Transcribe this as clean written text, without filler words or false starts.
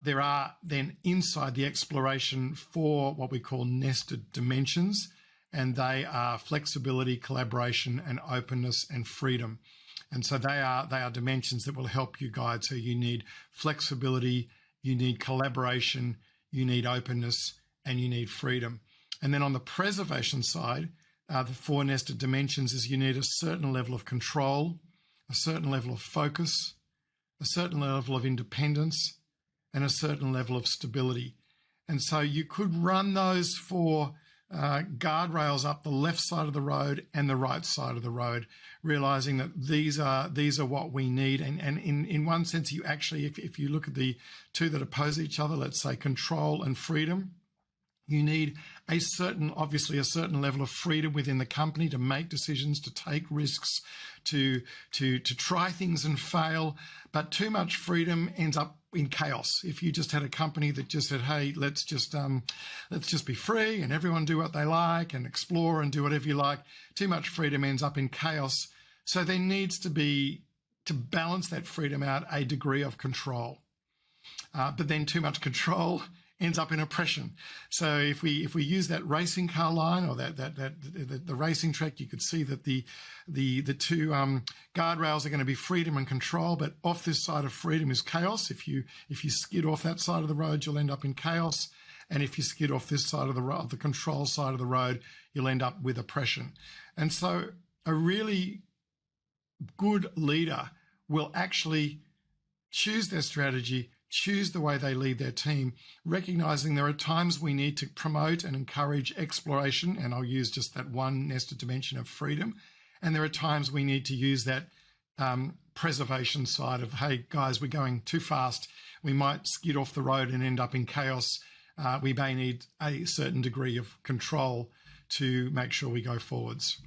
there are then inside the exploration 4 what we call nested dimensions, and they are flexibility, collaboration, and openness and freedom. And so they are dimensions that will help you guide. So you need flexibility, you need collaboration, you need openness, and you need freedom. And then on the preservation side, the 4 nested dimensions is you need a certain level of control, a certain level of focus, a certain level of independence, and a certain level of stability. And so you could run those 4 guardrails up the left side of the road and the right side of the road, realizing that these are what we need. And in one sense, you actually, if you look at the 2 that oppose each other, let's say control and freedom, you need obviously a certain level of freedom within the company to make decisions, to take risks, to try things and fail. But too much freedom ends up in chaos. If you just had a company that just said, hey, let's just be free and everyone do what they like and explore and do whatever you like, too much freedom ends up in chaos. So there needs to be, to balance that freedom out, a degree of control. But then too much control ends up in oppression. So if we use that racing car line or the racing track, you could see that the 2 guardrails are going to be freedom and control, but off this side of freedom is chaos. If you skid off that side of the road, you'll end up in chaos. And if you skid off this side of the road, the control side of the road, you'll end up with oppression. And so a really good leader will actually choose their strategy, choose the way they lead their team, recognizing there are times we need to promote and encourage exploration, and I'll use just that 1 nested dimension of freedom, and there are times we need to use that preservation side of, hey guys, we're going too fast, we might skid off the road and end up in chaos. We may need a certain degree of control to make sure we go forwards.